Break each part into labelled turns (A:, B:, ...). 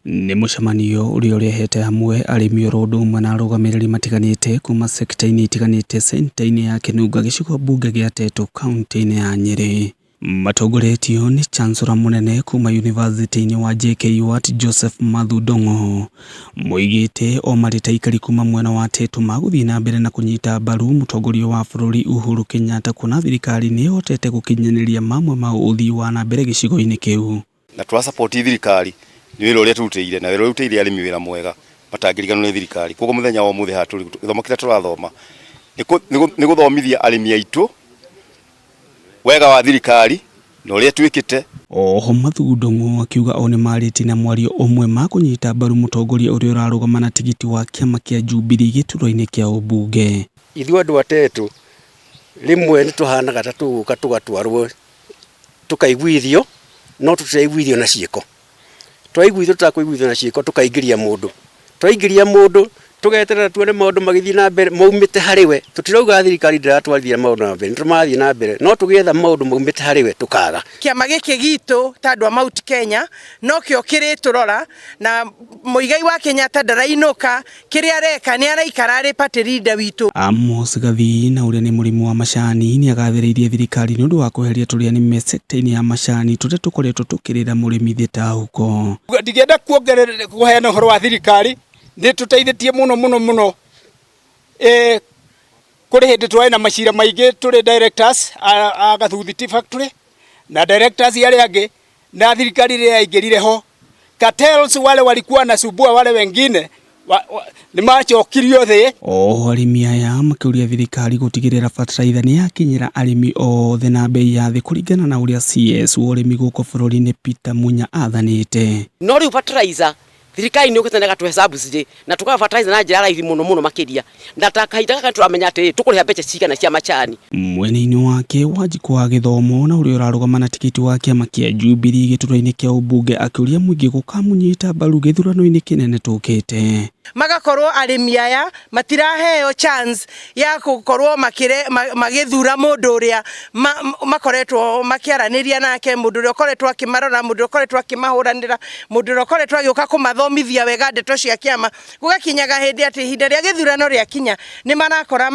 A: Ni mucemanio uria urehete hamwe arimi orodo umwe na arugamiriri matiganite kuma sekta-ini itiganite senta-ini ya Kinunga gicigo mbunge gia Tetu kaunti-ini ya Nyeri. Matongoretio ni chancellor munene kuma university-ini wa JKU Joseph Mathudongo moigite o marita ikari kuma mwena wa Tetu maguthii na mbere na kunyita mbaru mutongoria wa bururi Uhuru Kenyatta kuna thirikari ni hotete gukinyaniirie mamwe ma uthii wa na mbere gicigo-ini kiu.
B: Na twa support thirikari ni wira uria turutire na wira urutire arimi wira mwega matangirigano ni thirikari koguo muthenya wa muthia haturi githomo kiria turathoma ni guthomithia arimi aitu wega wa thirikari no uria twikite.
A: Oho Mathudongo akiuga one mariti na mwario umwe ma kunyita mbaru mutongoria uria urarugama na tigiti wa kiama kia Jubilee gituro-ini kia ubunge.
C: Ithuĩ andu a Tetu rimwe ni tuhanaga ta tuguka tugatwarwo tukaiguithio no tutaiguithio na ciiko. Twaiguithio tutakuiguithio na ciiko tukaingiria mundu tugeterera tuone maundu magithii na mbere maumite hariwe. Tutirauga thirikari ndiratwarithia maundu na mbere nitumathii na mbere no tugietha maundu maumite hariwe tukaga.
D: Kiama giki gitu tandu Mount Kenya no kio kiri turora na muigai wa Kenyatta ndarainuka kiria reka ni araikara ari party leader witu.
A: Amos Gathii na uria ni murimu wa macani ni agathiriirie thirikari ni undu wa kuheria turia ni sekta-ini ya macani turia tukoretwo tukirira murimi thita huko.
E: Ndigienda kuongerera kuheana uhoro wa thirikari ni tuteithitie muno kuri hindi twai na macira maingi turi directors a Gathuthiti factory na directors yale ange na thirikari ria ingirire ho cartels wale walikuwa na subua wale wengine ni machokirio the.
A: Arimi aya makiuria thirikari gutigirira fertilizer ni yakinyira arimi othe na bei ya thi kuringana na uria CS urimi guko bururi-ini Peter Munya athanite.
F: No riu fertilizer thirikari ni ukitendaga tuhesabu cije na tukafataiza na njira raithi muno makiria ndatakaitaga turamenya ati tukuriha mbeca cigana cia macani.
A: Mwena-ini wake Wanjiku wa githomo na uria urarugama na tikiti wa kiama kia Jubilee gituro-ini kia ubunge akiuria muingi gukamunyita mbaru githurano-ini kinene tukite.
D: Magakorwo arimi aya matiraheo chance ya gukorwo magithura mundu uria makoretwo makiaraniria nake, mundu uria ukoretwo akimarora, mundu uria ukoretwo akimahuranira, mundu uria ukoretwo agioka kumathomithia wega ndeto cia kiama. Gugakinyaga hindi ati hinda ria githurano ria kinya ni marakora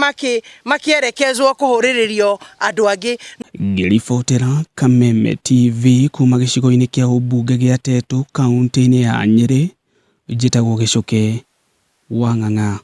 D: makierekezwo kuhuriririo andu angi.
A: Ngiribotera Kameme TV kuma gicigo-ini kia ubunge gia Tetu kaunti-ini ya Nyeri, njitagwo Gicuki wa Ng'ang'a.